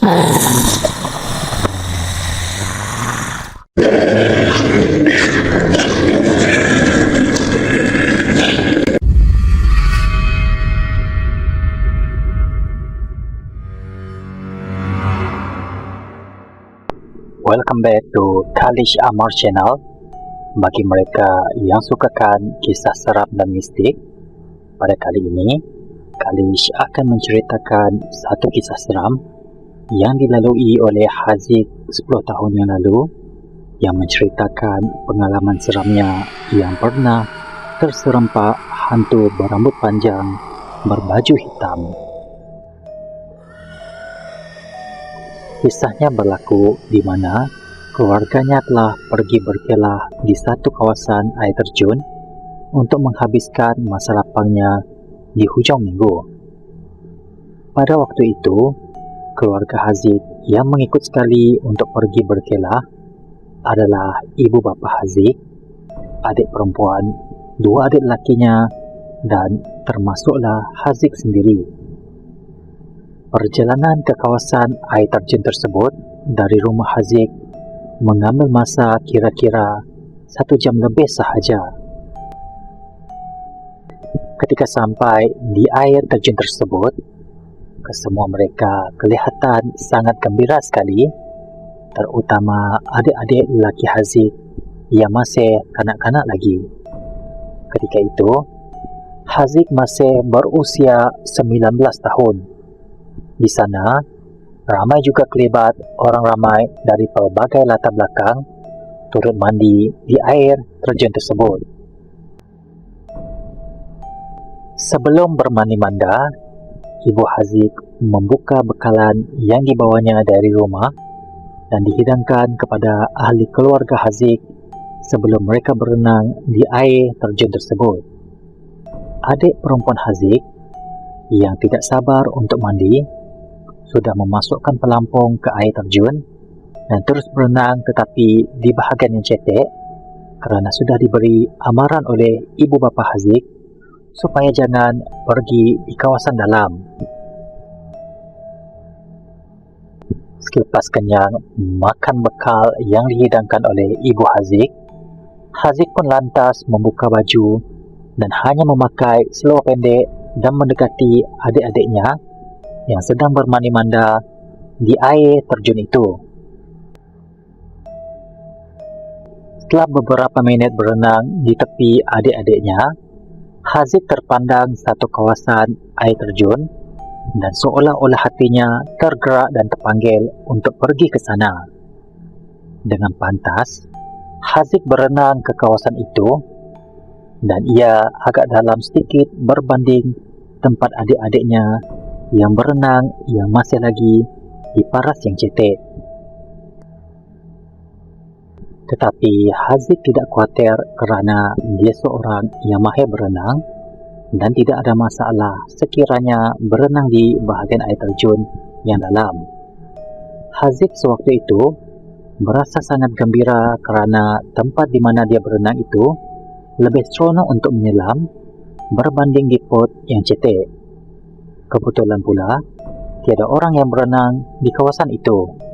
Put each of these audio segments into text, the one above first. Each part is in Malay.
Welcome back to Khalish Amar Channel. Bagi mereka yang sukakan kisah seram dan mistik, pada kali ini Khalish akan menceritakan satu kisah seram yang dilalui oleh Haziq 10 tahun yang lalu, yang menceritakan pengalaman seramnya yang pernah terserempak hantu berambut panjang berbaju hitam. Kisahnya berlaku di mana keluarganya telah pergi berkelah di satu kawasan air terjun untuk menghabiskan masa lapangnya di hujung minggu. Pada waktu itu, keluarga Haziq yang mengikut sekali untuk pergi berkelah adalah ibu bapa Haziq, adik perempuan, dua adik lakinya, dan termasuklah Haziq sendiri. Perjalanan ke kawasan air terjun tersebut dari rumah Haziq mengambil masa kira-kira 1 jam lebih sahaja. Ketika sampai di air terjun tersebut, kesemua mereka kelihatan sangat gembira sekali, terutama adik-adik lelaki Haziq yang masih kanak-kanak lagi. Ketika itu, Haziq masih berusia 19 tahun. Di sana, ramai juga kelibat orang ramai dari pelbagai latar belakang turut mandi di air terjun tersebut. Sebelum bermandi-manda, Ibu Haziq membuka bekalan yang dibawanya dari rumah dan dihidangkan kepada ahli keluarga Haziq sebelum mereka berenang di air terjun tersebut. Adik perempuan Haziq yang tidak sabar untuk mandi sudah memasukkan pelampung ke air terjun dan terus berenang, tetapi di bahagian yang cetek kerana sudah diberi amaran oleh ibu bapa Haziq supaya jangan pergi di kawasan dalam. Selepas kenyang makan bekal yang dihidangkan oleh ibu Haziq, Haziq pun lantas membuka baju dan hanya memakai seluar pendek dan mendekati adik-adiknya yang sedang bermandi-manda di air terjun itu. Setelah beberapa minit berenang di tepi adik-adiknya, Haziq terpandang satu kawasan air terjun dan seolah-olah hatinya tergerak dan terpanggil untuk pergi ke sana. Dengan pantas, Haziq berenang ke kawasan itu dan ia agak dalam sedikit berbanding tempat adik-adiknya yang berenang yang masih lagi di paras yang cetek. Tetapi Haziq tidak khawatir kerana dia seorang yang mahir berenang dan tidak ada masalah sekiranya berenang di bahagian air terjun yang dalam. Haziq sewaktu itu merasa sangat gembira kerana tempat di mana dia berenang itu lebih seronok untuk menyelam berbanding di pot yang cetek. Kebetulan pula, tiada orang yang berenang di kawasan itu.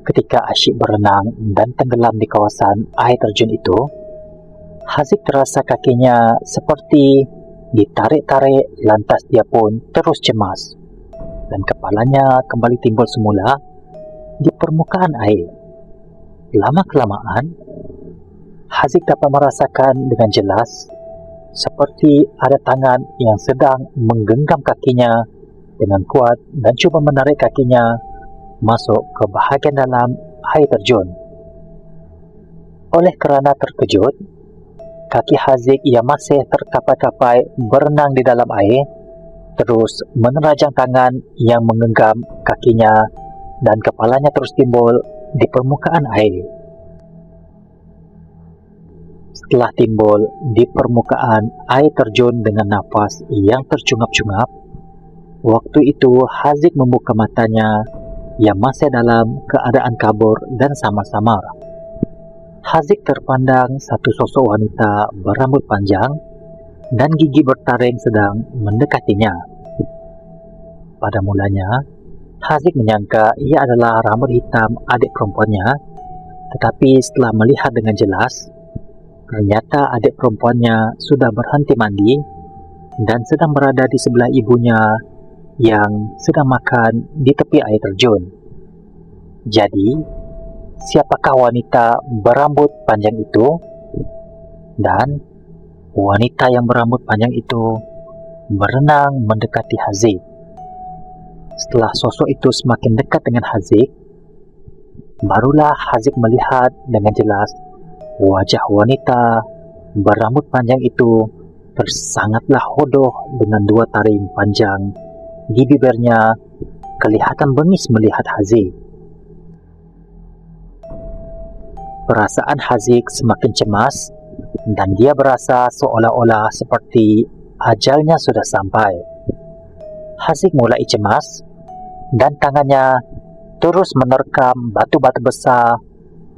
Ketika asyik berenang dan tenggelam di kawasan air terjun itu, Haziq terasa kakinya seperti ditarik-tarik, lantas dia pun terus cemas dan kepalanya kembali timbul semula di permukaan air. Lama-kelamaan, Haziq dapat merasakan dengan jelas seperti ada tangan yang sedang menggenggam kakinya dengan kuat dan cuba menarik kakinya masuk ke bahagian dalam air terjun. Oleh kerana terkejut, kaki Haziq yang masih terkapai-kapai berenang di dalam air terus menerajang tangan yang menggenggam kakinya dan kepalanya terus timbul di permukaan air. Setelah timbul di permukaan air terjun dengan nafas yang tercungap-cungap, waktu itu Haziq membuka matanya yang masih dalam keadaan kabur dan samar-samar. Haziq terpandang satu sosok wanita berambut panjang dan gigi bertaring sedang mendekatinya. Pada mulanya, Haziq menyangka ia adalah rambut hitam adik perempuannya, tetapi setelah melihat dengan jelas, ternyata adik perempuannya sudah berhenti mandi dan sedang berada di sebelah ibunya yang sedang makan di tepi air terjun. Jadi, siapakah wanita berambut panjang itu? Dan wanita yang berambut panjang itu berenang mendekati Haziq. Setelah sosok itu semakin dekat dengan Haziq, barulah Haziq melihat dengan jelas wajah wanita berambut panjang itu tersangatlah hodoh dengan dua taring panjang di bibirnya, kelihatan bengis melihat Haziq. Perasaan Haziq semakin cemas dan dia berasa seolah-olah seperti ajalnya sudah sampai. Haziq mulai cemas dan tangannya terus menerkam batu-batu besar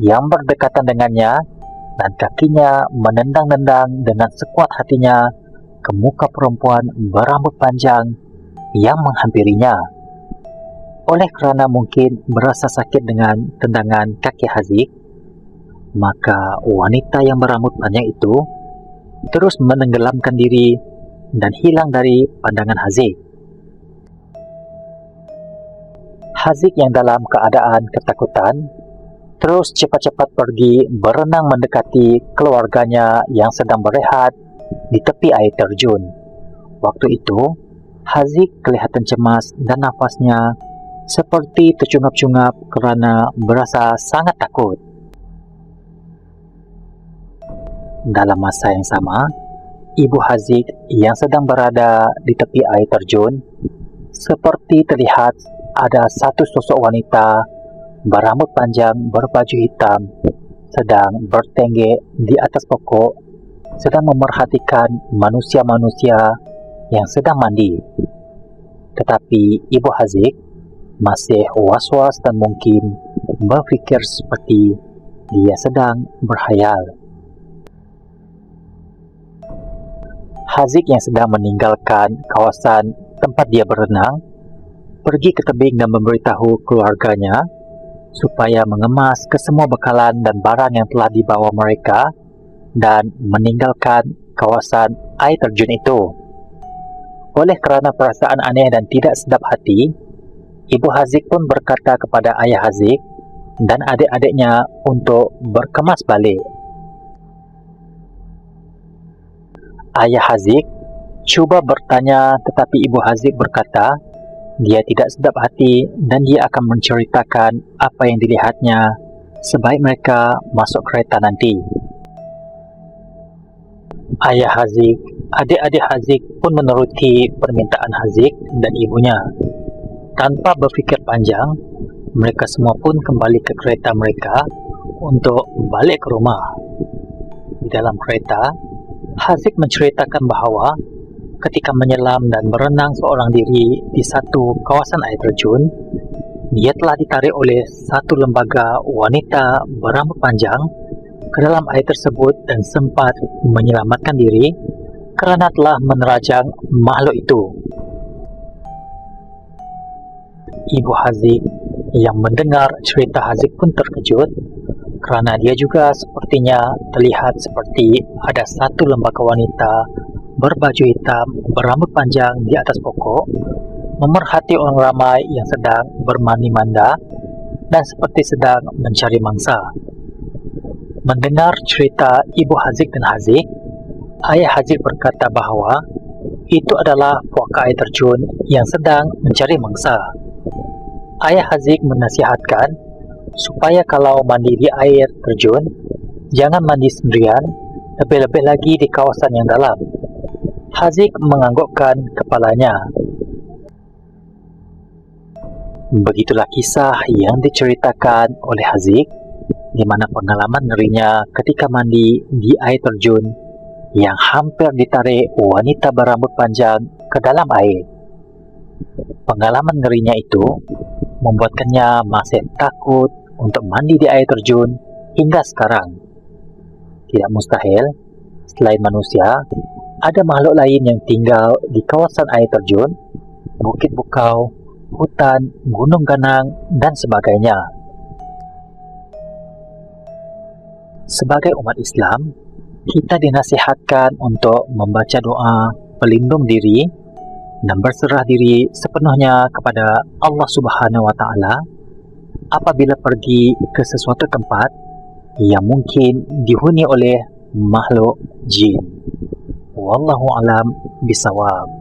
yang berdekatan dengannya dan kakinya menendang-nendang dengan sekuat hatinya ke muka perempuan berambut panjang yang menghampirinya. Oleh kerana mungkin berasa sakit dengan tendangan kaki Haziq, maka wanita yang berambut panjang itu terus menenggelamkan diri dan hilang dari pandangan Haziq. Haziq yang dalam keadaan ketakutan terus cepat-cepat pergi berenang mendekati keluarganya yang sedang berehat di tepi air terjun. Waktu itu, Haziq kelihatan cemas dan nafasnya seperti tercungap-cungap kerana berasa sangat takut. Dalam masa yang sama, ibu Haziq yang sedang berada di tepi air terjun seperti terlihat ada satu sosok wanita berambut panjang berbaju hitam sedang bertenggek di atas pokok, sedang memerhatikan manusia-manusia yang sedang mandi. Tetapi ibu Haziq masih was-was dan mungkin berfikir seperti dia sedang berkhayal. Haziq yang sedang meninggalkan kawasan tempat dia berenang pergi ke tebing dan memberitahu keluarganya supaya mengemas kesemua bekalan dan barang yang telah dibawa mereka dan meninggalkan kawasan air terjun itu. Oleh kerana perasaan aneh dan tidak sedap hati, ibu Haziq pun berkata kepada ayah Haziq dan adik-adiknya untuk berkemas balik. Ayah Haziq cuba bertanya, tetapi ibu Haziq berkata dia tidak sedap hati dan dia akan menceritakan apa yang dilihatnya sebaik mereka masuk kereta nanti. Ayah Haziq, adik-adik Haziq pun menuruti permintaan Haziq dan ibunya. Tanpa berfikir panjang, mereka semua pun kembali ke kereta mereka untuk balik ke rumah. Di dalam kereta, Haziq menceritakan bahawa ketika menyelam dan berenang seorang diri di satu kawasan air terjun, dia telah ditarik oleh satu lembaga wanita berambut panjang ke dalam air tersebut dan sempat menyelamatkan diri kerana telah menerajang makhluk itu. Ibu Haziq yang mendengar cerita Haziq pun terkejut kerana dia juga sepertinya terlihat seperti ada satu lembaga wanita berbaju hitam berambut panjang di atas pokok memerhati orang ramai yang sedang bermandi-manda dan seperti sedang mencari mangsa. Mendengar cerita ibu Haziq dan Haziq, ayah Haziq berkata bahawa itu adalah puaka air terjun yang sedang mencari mangsa. Ayah Haziq menasihatkan supaya kalau mandi di air terjun, jangan mandi sendirian, lebih-lebih lagi di kawasan yang dalam. Haziq menganggukkan kepalanya. Begitulah kisah yang diceritakan oleh Haziq, di mana pengalaman ngerinya ketika mandi di air terjun yang hampir ditarik wanita berambut panjang ke dalam air. Pengalaman ngerinya itu membuatkannya masih takut untuk mandi di air terjun hingga sekarang. Tidak mustahil, selain manusia, ada makhluk lain yang tinggal di kawasan air terjun, bukit bukau, hutan, gunung ganang, dan sebagainya. Sebagai umat Islam, kita dinasihatkan untuk membaca doa pelindung diri dan berserah diri sepenuhnya kepada Allah Subhanahu wa Ta'ala apabila pergi ke sesuatu tempat yang mungkin dihuni oleh makhluk jin. Wallahu alam bisawab.